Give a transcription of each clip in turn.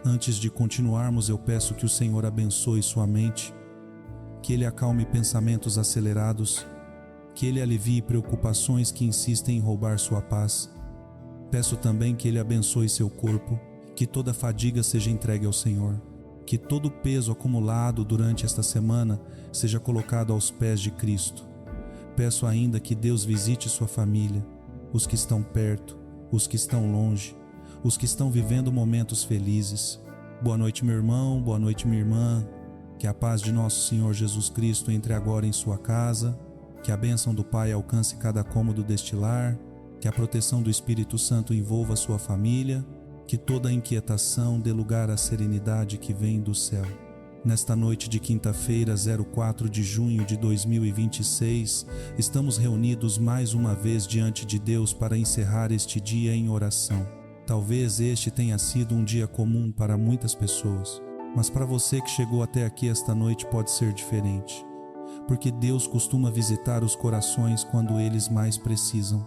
Antes de continuarmos, eu peço que o Senhor abençoe sua mente, que Ele acalme pensamentos acelerados, que Ele alivie preocupações que insistem em roubar sua paz. Peço também que Ele abençoe seu corpo, que toda fadiga seja entregue ao Senhor, que todo peso acumulado durante esta semana seja colocado aos pés de Cristo. Peço ainda que Deus visite sua família, os que estão perto, os que estão longe, os que estão vivendo momentos felizes. Boa noite, meu irmão, boa noite, minha irmã. Que a paz de nosso Senhor Jesus Cristo entre agora em sua casa, que a bênção do Pai alcance cada cômodo deste lar, que a proteção do Espírito Santo envolva sua família, que toda inquietação dê lugar à serenidade que vem do céu. Nesta noite de quinta-feira, 04 de junho de 2026, estamos reunidos mais uma vez diante de Deus para encerrar este dia em oração. Talvez este tenha sido um dia comum para muitas pessoas, mas para você que chegou até aqui esta noite pode ser diferente, porque Deus costuma visitar os corações quando eles mais precisam.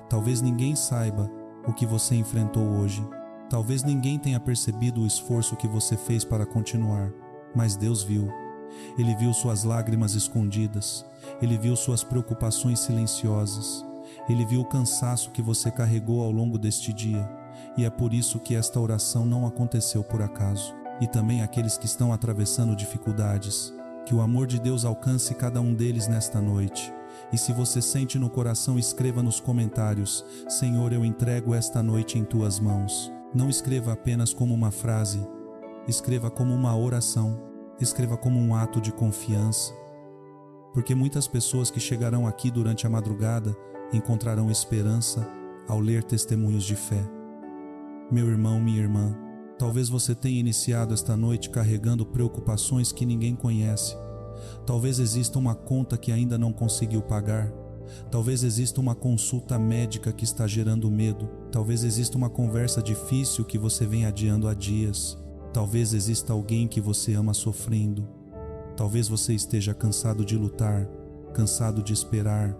Talvez ninguém saiba o que você enfrentou hoje, talvez ninguém tenha percebido o esforço que você fez para continuar, mas Deus viu. Ele viu suas lágrimas escondidas, Ele viu suas preocupações silenciosas, Ele viu o cansaço que você carregou ao longo deste dia, e é por isso que esta oração não aconteceu por acaso. E também aqueles que estão atravessando dificuldades, que o amor de Deus alcance cada um deles nesta noite. E se você sente no coração, escreva nos comentários: Senhor, eu entrego esta noite em tuas mãos. Não escreva apenas como uma frase, escreva como uma oração, escreva como um ato de confiança, porque muitas pessoas que chegarão aqui durante a madrugada encontrarão esperança ao ler testemunhos de fé. Meu irmão, minha irmã, talvez você tenha iniciado esta noite carregando preocupações que ninguém conhece. Talvez exista uma conta que ainda não conseguiu pagar. Talvez exista uma consulta médica que está gerando medo. Talvez exista uma conversa difícil que você vem adiando há dias. Talvez exista alguém que você ama sofrendo. Talvez você esteja cansado de lutar, cansado de esperar,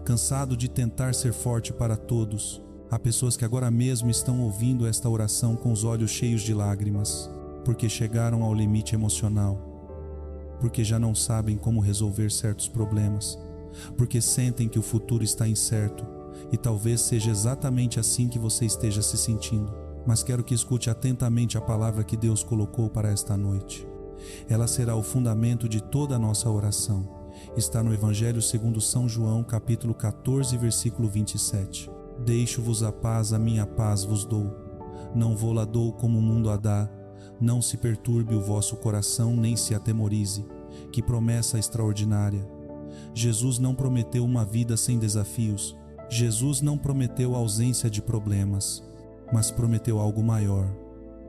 cansado de tentar ser forte para todos. Há pessoas que agora mesmo estão ouvindo esta oração com os olhos cheios de lágrimas, porque chegaram ao limite emocional, porque já não sabem como resolver certos problemas, porque sentem que o futuro está incerto, e talvez seja exatamente assim que você esteja se sentindo. Mas quero que escute atentamente a palavra que Deus colocou para esta noite. Ela será o fundamento de toda a nossa oração. Está no Evangelho segundo São João, capítulo 14, versículo 27. Deixo-vos a paz, a minha paz vos dou. Não vou-la dou como o mundo a dá. Não se perturbe o vosso coração, nem se atemorize. Que promessa extraordinária! Jesus não prometeu uma vida sem desafios. Jesus não prometeu ausência de problemas, mas prometeu algo maior.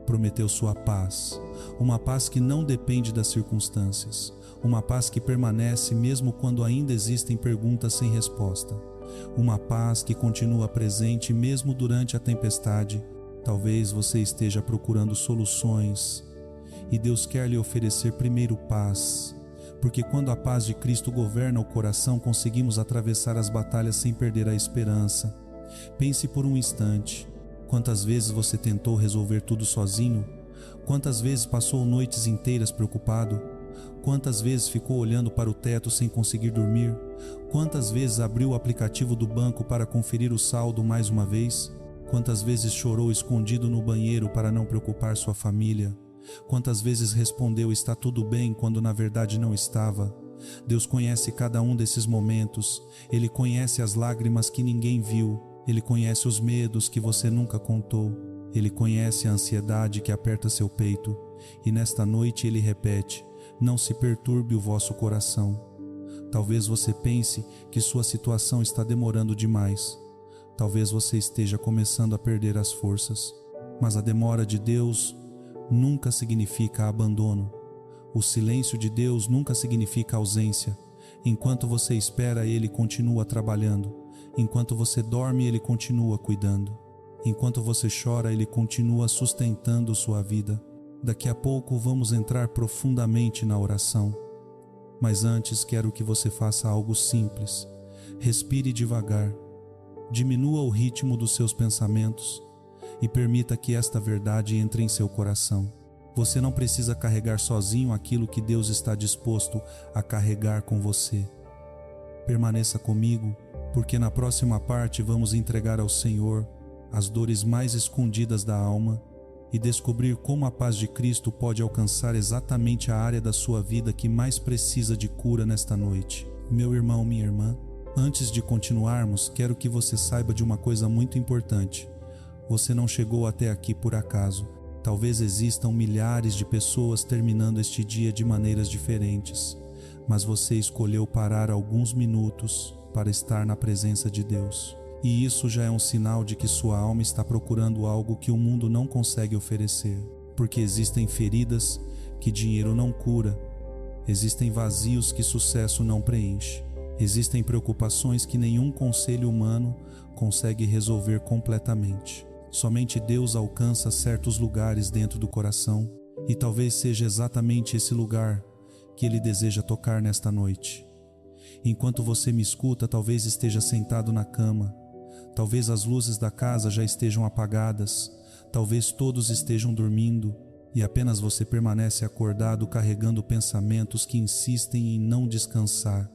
Prometeu sua paz, uma paz que não depende das circunstâncias, uma paz que permanece mesmo quando ainda existem perguntas sem resposta, uma paz que continua presente mesmo durante a tempestade. Talvez você esteja procurando soluções, e Deus quer lhe oferecer primeiro paz, porque quando a paz de Cristo governa o coração, conseguimos atravessar as batalhas sem perder a esperança. Pense por um instante. Quantas vezes você tentou resolver tudo sozinho? Quantas vezes passou noites inteiras preocupado? Quantas vezes ficou olhando para o teto sem conseguir dormir? Quantas vezes abriu o aplicativo do banco para conferir o saldo mais uma vez? Quantas vezes chorou escondido no banheiro para não preocupar sua família? Quantas vezes respondeu está tudo bem quando na verdade não estava? Deus conhece cada um desses momentos. Ele conhece as lágrimas que ninguém viu. Ele conhece os medos que você nunca contou. Ele conhece a ansiedade que aperta seu peito. E nesta noite Ele repete: não se perturbe o vosso coração. Talvez você pense que sua situação está demorando demais. Talvez você esteja começando a perder as forças. Mas a demora de Deus nunca significa abandono. O silêncio de Deus nunca significa ausência. Enquanto você espera, Ele continua trabalhando. Enquanto você dorme, Ele continua cuidando. Enquanto você chora, Ele continua sustentando sua vida. Daqui a pouco vamos entrar profundamente na oração. Mas antes quero que você faça algo simples. Respire devagar. Diminua o ritmo dos seus pensamentos e permita que esta verdade entre em seu coração. Você não precisa carregar sozinho aquilo que Deus está disposto a carregar com você. Permaneça comigo, porque na próxima parte vamos entregar ao Senhor as dores mais escondidas da alma e descobrir como a paz de Cristo pode alcançar exatamente a área da sua vida que mais precisa de cura nesta noite. Meu irmão, minha irmã, antes de continuarmos, quero que você saiba de uma coisa muito importante. Você não chegou até aqui por acaso. Talvez existam milhares de pessoas terminando este dia de maneiras diferentes, mas você escolheu parar alguns minutos para estar na presença de Deus. E isso já é um sinal de que sua alma está procurando algo que o mundo não consegue oferecer, porque existem feridas que dinheiro não cura, existem vazios que sucesso não preenche, existem preocupações que nenhum conselho humano consegue resolver completamente. Somente Deus alcança certos lugares dentro do coração, e talvez seja exatamente esse lugar que Ele deseja tocar nesta noite. Enquanto você me escuta, talvez esteja sentado na cama, talvez as luzes da casa já estejam apagadas, talvez todos estejam dormindo e apenas você permanece acordado carregando pensamentos que insistem em não descansar.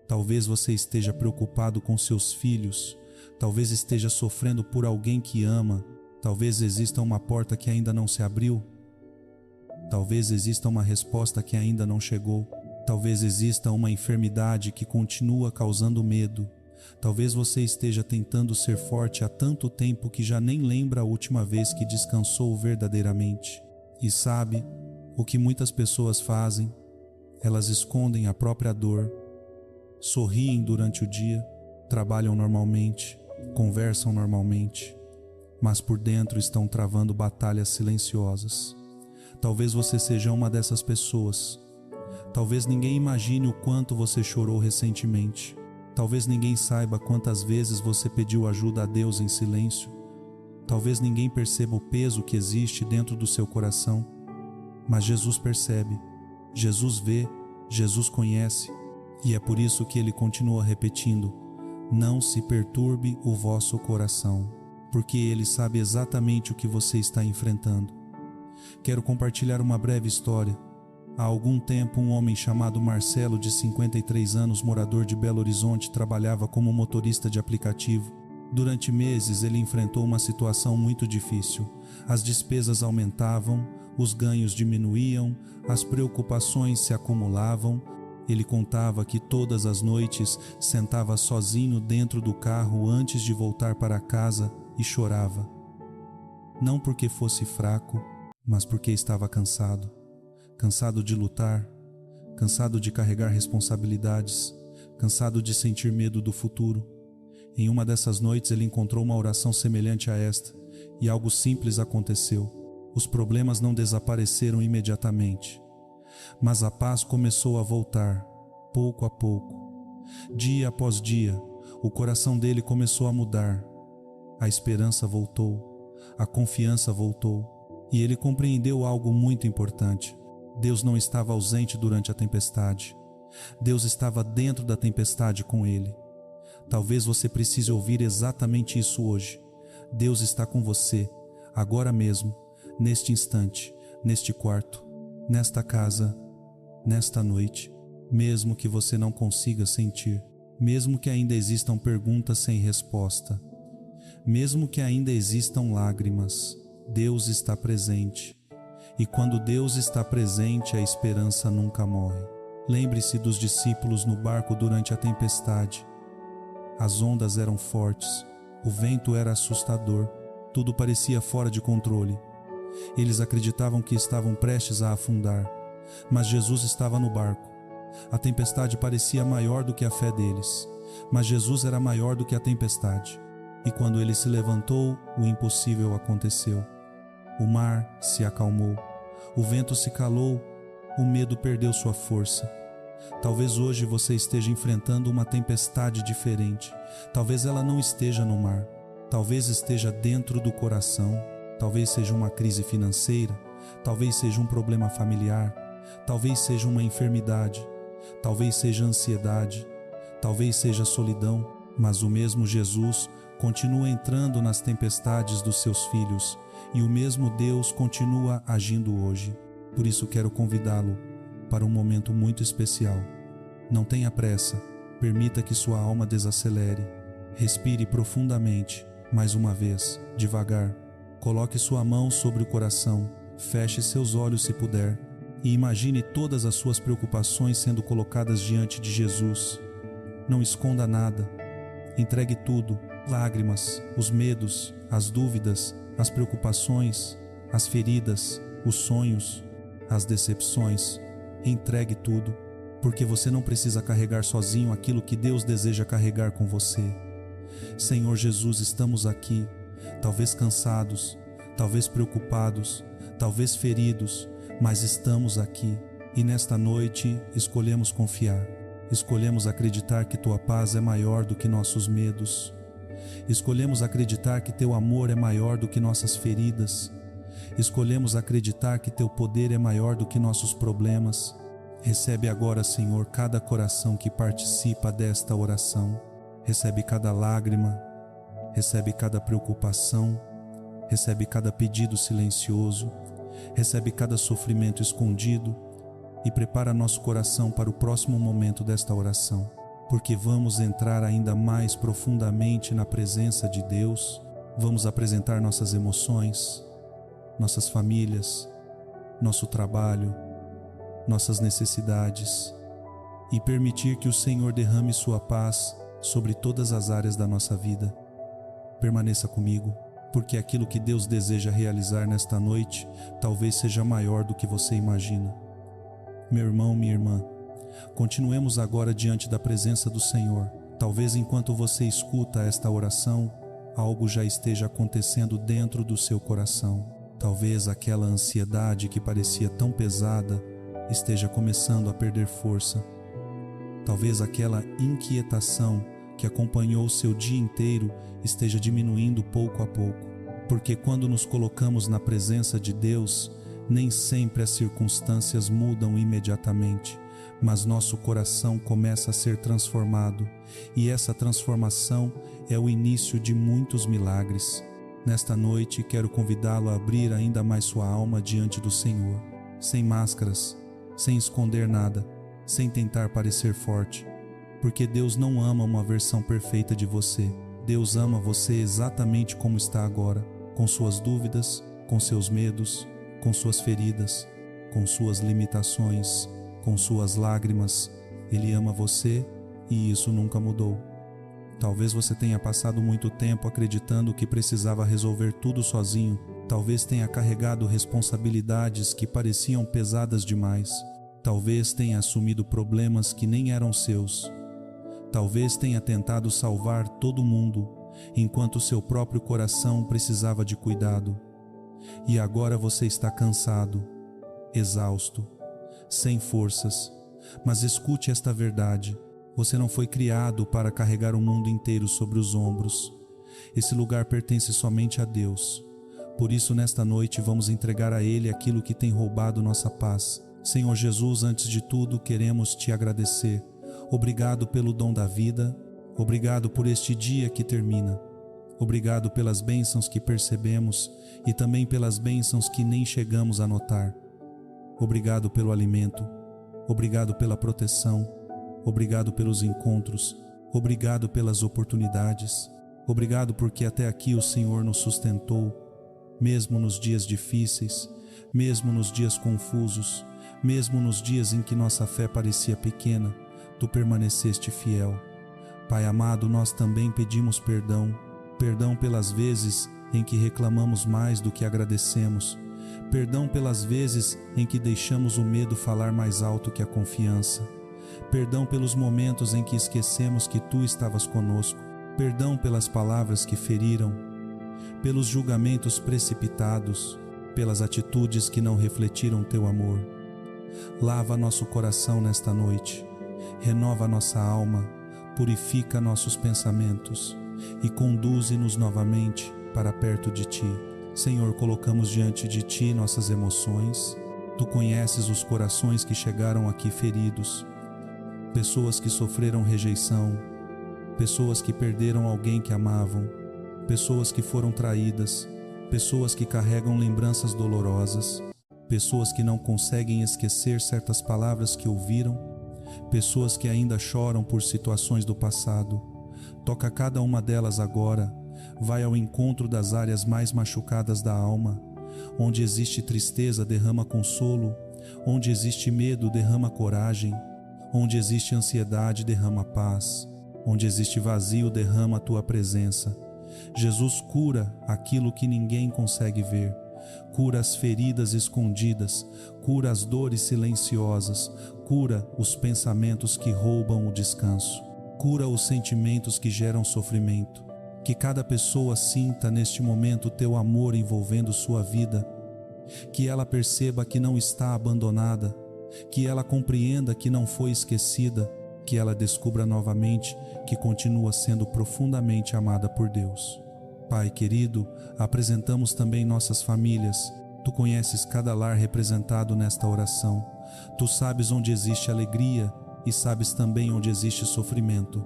Talvez você esteja preocupado com seus filhos, talvez esteja sofrendo por alguém que ama, talvez exista uma porta que ainda não se abriu, talvez exista uma resposta que ainda não chegou, talvez exista uma enfermidade que continua causando medo. Talvez você esteja tentando ser forte há tanto tempo que já nem lembra a última vez que descansou verdadeiramente. E sabe o que muitas pessoas fazem? Elas escondem a própria dor, sorriem durante o dia, trabalham normalmente, conversam normalmente, mas por dentro estão travando batalhas silenciosas. Talvez você seja uma dessas pessoas. Talvez ninguém imagine o quanto você chorou recentemente. Talvez ninguém saiba quantas vezes você pediu ajuda a Deus em silêncio. Talvez ninguém perceba o peso que existe dentro do seu coração. Mas Jesus percebe, Jesus vê, Jesus conhece, e é por isso que Ele continua repetindo: não se perturbe o vosso coração, porque Ele sabe exatamente o que você está enfrentando. Quero compartilhar uma breve história. Há algum tempo, um homem chamado Marcelo, de 53 anos, morador de Belo Horizonte, trabalhava como motorista de aplicativo. Durante meses, ele enfrentou uma situação muito difícil. As despesas aumentavam, os ganhos diminuíam, as preocupações se acumulavam. Ele contava que todas as noites sentava sozinho dentro do carro antes de voltar para casa e chorava. Não porque fosse fraco, mas porque estava cansado. Cansado de lutar, cansado de carregar responsabilidades, cansado de sentir medo do futuro. Em uma dessas noites ele encontrou uma oração semelhante a esta, e algo simples aconteceu. Os problemas não desapareceram imediatamente, mas a paz começou a voltar, pouco a pouco. Dia após dia, o coração dele começou a mudar. A esperança voltou, a confiança voltou, e ele compreendeu algo muito importante. Deus não estava ausente durante a tempestade. Deus estava dentro da tempestade com ele. Talvez você precise ouvir exatamente isso hoje. Deus está com você, agora mesmo, neste instante, neste quarto, nesta casa, nesta noite, mesmo que você não consiga sentir, mesmo que ainda existam perguntas sem resposta, mesmo que ainda existam lágrimas, Deus está presente. E quando Deus está presente, a esperança nunca morre. Lembre-se dos discípulos no barco durante a tempestade. As ondas eram fortes, o vento era assustador, tudo parecia fora de controle. Eles acreditavam que estavam prestes a afundar, mas Jesus estava no barco. A tempestade parecia maior do que a fé deles, mas Jesus era maior do que a tempestade. E quando ele se levantou, o impossível aconteceu. O mar se acalmou, o vento se calou, o medo perdeu sua força. Talvez hoje você esteja enfrentando uma tempestade diferente. Talvez ela não esteja no mar, talvez esteja dentro do coração. Talvez seja uma crise financeira, talvez seja um problema familiar, talvez seja uma enfermidade, talvez seja ansiedade, talvez seja solidão, mas o mesmo Jesus continua entrando nas tempestades dos seus filhos e o mesmo Deus continua agindo hoje. Por isso quero convidá-lo para um momento muito especial. Não tenha pressa, permita que sua alma desacelere. Respire profundamente, mais uma vez, devagar. Coloque sua mão sobre o coração, feche seus olhos se puder e imagine todas as suas preocupações sendo colocadas diante de Jesus. Não esconda nada, entregue tudo, lágrimas, os medos, as dúvidas, as preocupações, as feridas, os sonhos, as decepções. Entregue tudo, porque você não precisa carregar sozinho aquilo que Deus deseja carregar com você. Senhor Jesus, estamos aqui, talvez cansados, talvez preocupados, talvez feridos, mas estamos aqui e nesta noite escolhemos confiar, escolhemos acreditar que Tua paz é maior do que nossos medos, escolhemos acreditar que Teu amor é maior do que nossas feridas, escolhemos acreditar que Teu poder é maior do que nossos problemas. Recebe agora, Senhor, cada coração que participa desta oração, recebe cada lágrima, recebe cada preocupação, recebe cada pedido silencioso, recebe cada sofrimento escondido e prepara nosso coração para o próximo momento desta oração, porque vamos entrar ainda mais profundamente na presença de Deus. Vamos apresentar nossas emoções, nossas famílias, nosso trabalho, nossas necessidades e permitir que o Senhor derrame sua paz sobre todas as áreas da nossa vida. Permaneça comigo, porque aquilo que Deus deseja realizar nesta noite talvez seja maior do que você imagina. Meu irmão, minha irmã, continuemos agora diante da presença do Senhor. Talvez enquanto você escuta esta oração, algo já esteja acontecendo dentro do seu coração. Talvez aquela ansiedade que parecia tão pesada esteja começando a perder força. Talvez aquela inquietação que acompanhou o seu dia inteiro esteja diminuindo pouco a pouco, porque quando nos colocamos na presença de Deus, nem sempre as circunstâncias mudam imediatamente, mas nosso coração começa a ser transformado, e essa transformação é o início de muitos milagres. Nesta noite quero convidá-lo a abrir ainda mais sua alma diante do Senhor, sem máscaras, sem esconder nada, sem tentar parecer forte, porque Deus não ama uma versão perfeita de você. Deus ama você exatamente como está agora, com suas dúvidas, com seus medos, com suas feridas, com suas limitações, com suas lágrimas. Ele ama você e isso nunca mudou. Talvez você tenha passado muito tempo acreditando que precisava resolver tudo sozinho. Talvez tenha carregado responsabilidades que pareciam pesadas demais. Talvez tenha assumido problemas que nem eram seus. Talvez tenha tentado salvar todo mundo, enquanto seu próprio coração precisava de cuidado. E agora você está cansado, exausto, sem forças. Mas escute esta verdade: você não foi criado para carregar o mundo inteiro sobre os ombros. Esse lugar pertence somente a Deus. Por isso, nesta noite, vamos entregar a Ele aquilo que tem roubado nossa paz. Senhor Jesus, antes de tudo, queremos te agradecer. Obrigado pelo dom da vida. Obrigado por este dia que termina. Obrigado pelas bênçãos que percebemos e também pelas bênçãos que nem chegamos a notar. Obrigado pelo alimento. Obrigado pela proteção. Obrigado pelos encontros. Obrigado pelas oportunidades. Obrigado porque até aqui o Senhor nos sustentou, mesmo nos dias difíceis, mesmo nos dias confusos, mesmo nos dias em que nossa fé parecia pequena, Tu permaneceste fiel. Pai amado, nós também pedimos perdão. Perdão pelas vezes em que reclamamos mais do que agradecemos. Perdão pelas vezes em que deixamos o medo falar mais alto que a confiança. Perdão pelos momentos em que esquecemos que Tu estavas conosco. Perdão pelas palavras que feriram, pelos julgamentos precipitados, pelas atitudes que não refletiram Teu amor. Lava nosso coração nesta noite, renova nossa alma, purifica nossos pensamentos e conduze-nos novamente para perto de Ti. Senhor, colocamos diante de Ti nossas emoções. Tu conheces os corações que chegaram aqui feridos, pessoas que sofreram rejeição, pessoas que perderam alguém que amavam, pessoas que foram traídas, pessoas que carregam lembranças dolorosas, pessoas que não conseguem esquecer certas palavras que ouviram, pessoas que ainda choram por situações do passado. Toca cada uma delas agora, vai ao encontro das áreas mais machucadas da alma. Onde existe tristeza, derrama consolo. Onde existe medo, derrama coragem. Onde existe ansiedade, derrama paz. Onde existe vazio, derrama a tua presença. Jesus cura aquilo que ninguém consegue ver. Cura as feridas escondidas, cura as dores silenciosas, cura os pensamentos que roubam o descanso, cura os sentimentos que geram sofrimento. Que cada pessoa sinta neste momento o teu amor envolvendo sua vida, que ela perceba que não está abandonada, que ela compreenda que não foi esquecida, que ela descubra novamente que continua sendo profundamente amada por Deus. Pai querido, apresentamos também nossas famílias. Tu conheces cada lar representado nesta oração. Tu sabes onde existe alegria e sabes também onde existe sofrimento.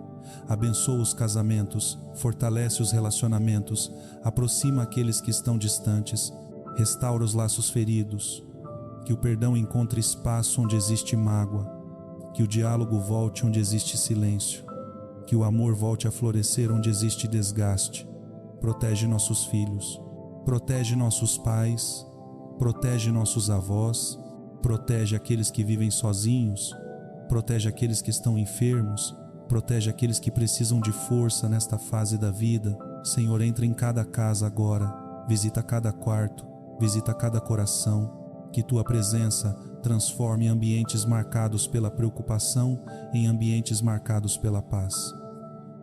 Abençoa os casamentos, fortalece os relacionamentos, aproxima aqueles que estão distantes, restaura os laços feridos. Que o perdão encontre espaço onde existe mágoa, que o diálogo volte onde existe silêncio, que o amor volte a florescer onde existe desgaste. Protege nossos filhos, protege nossos pais, protege nossos avós, protege aqueles que vivem sozinhos, protege aqueles que estão enfermos, protege aqueles que precisam de força nesta fase da vida. Senhor, entra em cada casa agora, visita cada quarto, visita cada coração. Que tua presença transforme ambientes marcados pela preocupação em ambientes marcados pela paz.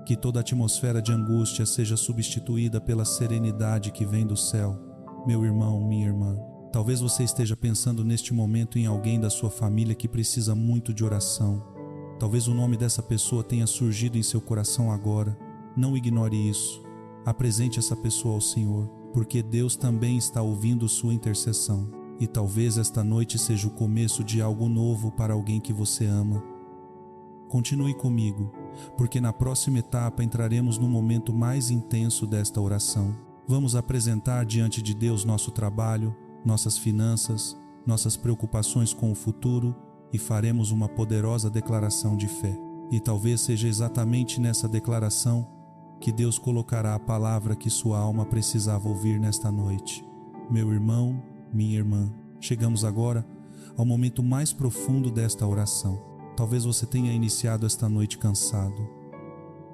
Que toda atmosfera de angústia seja substituída pela serenidade que vem do céu. Meu irmão, minha irmã, talvez você esteja pensando neste momento em alguém da sua família que precisa muito de oração. Talvez o nome dessa pessoa tenha surgido em seu coração agora. Não ignore isso. Apresente essa pessoa ao Senhor, porque Deus também está ouvindo sua intercessão. E talvez esta noite seja o começo de algo novo para alguém que você ama. Continue comigo, porque na próxima etapa entraremos no momento mais intenso desta oração. Vamos apresentar diante de Deus nosso trabalho, nossas finanças, nossas preocupações com o futuro e faremos uma poderosa declaração de fé. E talvez seja exatamente nessa declaração que Deus colocará a palavra que sua alma precisava ouvir nesta noite. Meu irmão, minha irmã, chegamos agora ao momento mais profundo desta oração. Talvez você tenha iniciado esta noite cansado.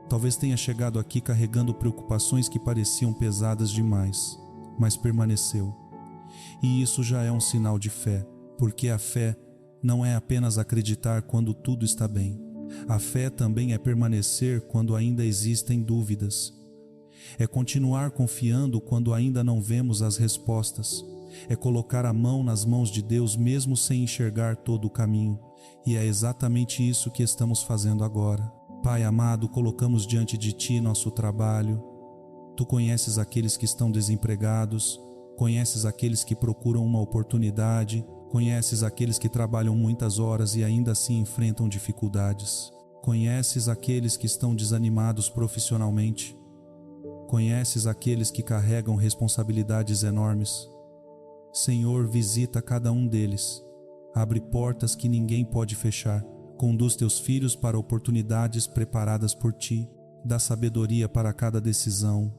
Talvez tenha chegado aqui carregando preocupações que pareciam pesadas demais, mas permaneceu. E isso já é um sinal de fé, porque a fé não é apenas acreditar quando tudo está bem. A fé também é permanecer quando ainda existem dúvidas. É continuar confiando quando ainda não vemos as respostas. É colocar a mão nas mãos de Deus mesmo sem enxergar todo o caminho. E é exatamente isso que estamos fazendo agora. Pai amado, colocamos diante de Ti nosso trabalho. Tu conheces aqueles que estão desempregados, conheces aqueles que procuram uma oportunidade, conheces aqueles que trabalham muitas horas e ainda assim enfrentam dificuldades. Conheces aqueles que estão desanimados profissionalmente. Conheces aqueles que carregam responsabilidades enormes. Senhor, visita cada um deles. Abre portas que ninguém pode fechar. Conduz teus filhos para oportunidades preparadas por Ti. Dá sabedoria para cada decisão.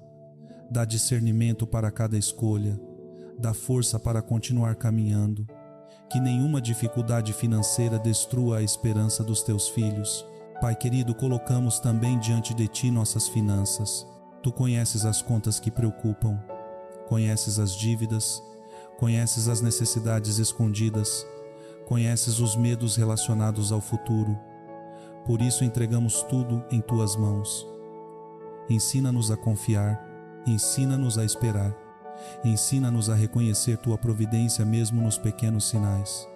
Dá discernimento para cada escolha. Dá força para continuar caminhando. Que nenhuma dificuldade financeira destrua a esperança dos teus filhos. Pai querido, colocamos também diante de Ti nossas finanças. Tu conheces as contas que preocupam. Conheces as dívidas. Conheces as necessidades escondidas, conheces os medos relacionados ao futuro. Por isso entregamos tudo em Tuas mãos. Ensina-nos a confiar, ensina-nos a esperar, ensina-nos a reconhecer Tua providência mesmo nos pequenos sinais.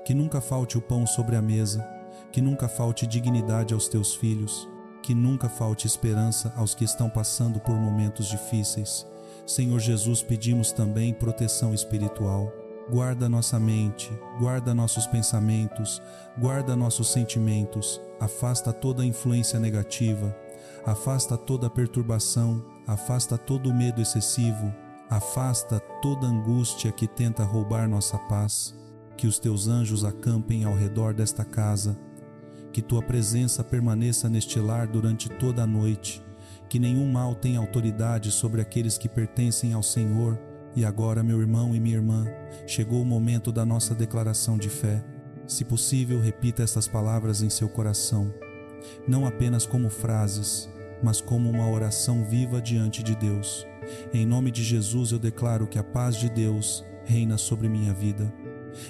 Que nunca falte o pão sobre a mesa, que nunca falte dignidade aos Teus filhos, que nunca falte esperança aos que estão passando por momentos difíceis. Senhor Jesus, pedimos também proteção espiritual. Guarda nossa mente, guarda nossos pensamentos, guarda nossos sentimentos, afasta toda influência negativa, Afasta toda perturbação, afasta todo medo excessivo, afasta toda angústia que tenta roubar nossa paz. Que os teus anjos acampem ao redor desta casa, que tua presença permaneça neste lar durante toda a noite, que nenhum mal tenha autoridade sobre aqueles que pertencem ao Senhor. E agora, meu irmão e minha irmã, chegou o momento da nossa declaração de fé. Se possível, repita estas palavras em seu coração, não apenas como frases, mas como uma oração viva diante de Deus. Em nome de Jesus eu declaro que a paz de Deus reina sobre minha vida.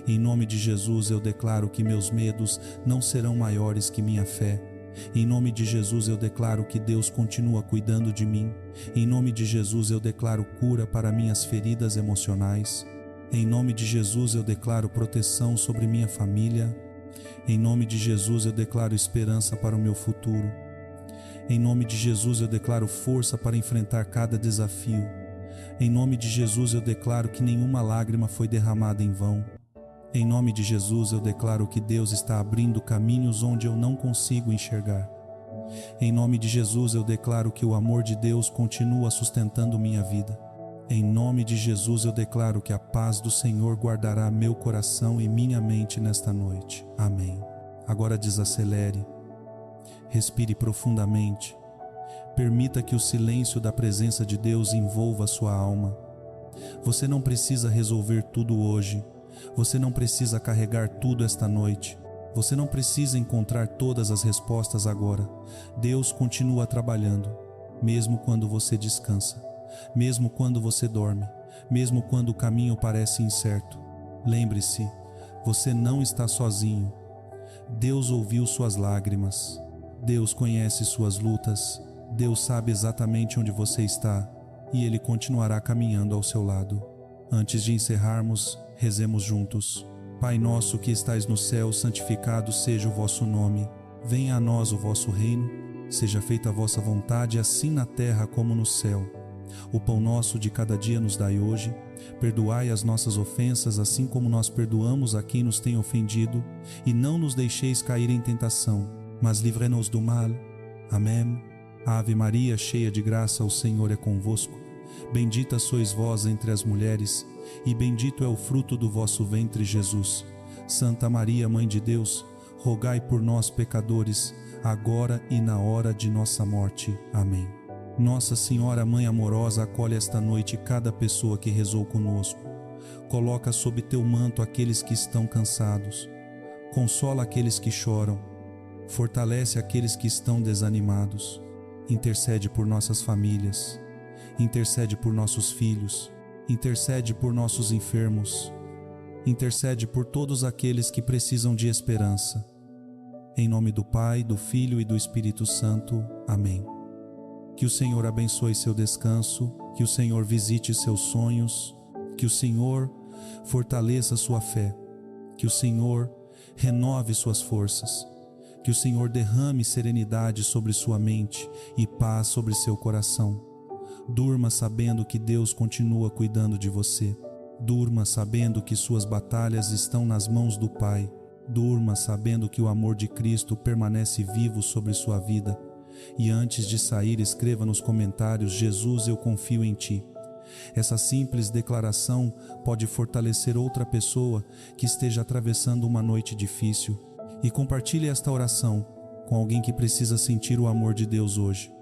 Em nome de Jesus eu declaro que meus medos não serão maiores que minha fé. Em nome de Jesus eu declaro que Deus continua cuidando de mim. Em nome de Jesus eu declaro cura para minhas feridas emocionais. Em nome de Jesus eu declaro proteção sobre minha família. Em nome de Jesus eu declaro esperança para o meu futuro. Em nome de Jesus eu declaro força para enfrentar cada desafio. Em nome de Jesus eu declaro que nenhuma lágrima foi derramada em vão. Em nome de Jesus eu declaro que Deus está abrindo caminhos onde eu não consigo enxergar. Em nome de Jesus eu declaro que o amor de Deus continua sustentando minha vida. Em nome de Jesus eu declaro que a paz do Senhor guardará meu coração e minha mente nesta noite. Amém. Agora desacelere, respire profundamente, permita que o silêncio da presença de Deus envolva a sua alma. Você não precisa resolver tudo hoje. Você não precisa carregar tudo esta noite. Você não precisa encontrar todas as respostas agora. Deus continua trabalhando, mesmo quando você descansa, mesmo quando você dorme, mesmo quando o caminho parece incerto. Lembre-se, você não está sozinho. Deus ouviu suas lágrimas. Deus conhece suas lutas. Deus sabe exatamente onde você está e Ele continuará caminhando ao seu lado. Antes de encerrarmos, rezemos juntos. Pai nosso que estais no céu, santificado seja o vosso nome. Venha a nós o vosso reino. Seja feita a vossa vontade, assim na terra como no céu. O pão nosso de cada dia nos dai hoje. Perdoai as nossas ofensas, assim como nós perdoamos a quem nos tem ofendido. E não nos deixeis cair em tentação, mas livrai-nos do mal. Amém. Ave Maria, cheia de graça, o Senhor é convosco. Bendita sois vós entre as mulheres, e bendito é o fruto do vosso ventre, Jesus. Santa Maria, Mãe de Deus, rogai por nós, pecadores, agora e na hora de nossa morte. Amém. Nossa Senhora, Mãe amorosa, acolhe esta noite cada pessoa que rezou conosco. Coloca sob teu manto aqueles que estão cansados. Consola aqueles que choram. Fortalece aqueles que estão desanimados. Intercede por nossas famílias. Intercede por nossos filhos, intercede por nossos enfermos, intercede por todos aqueles que precisam de esperança. Em nome do Pai, do Filho e do Espírito Santo. Amém. Que o Senhor abençoe seu descanso, que o Senhor visite seus sonhos, que o Senhor fortaleça sua fé, que o Senhor renove suas forças, que o Senhor derrame serenidade sobre sua mente e paz sobre seu coração. Durma sabendo que Deus continua cuidando de você. Durma sabendo que suas batalhas estão nas mãos do Pai. Durma sabendo que o amor de Cristo permanece vivo sobre sua vida. E antes de sair, escreva nos comentários: Jesus, eu confio em Ti. Essa simples declaração pode fortalecer outra pessoa que esteja atravessando uma noite difícil. E compartilhe esta oração com alguém que precisa sentir o amor de Deus hoje.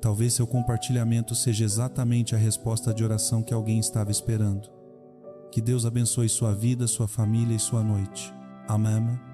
Talvez seu compartilhamento seja exatamente a resposta de oração que alguém estava esperando. Que Deus abençoe sua vida, sua família e sua noite. Amém.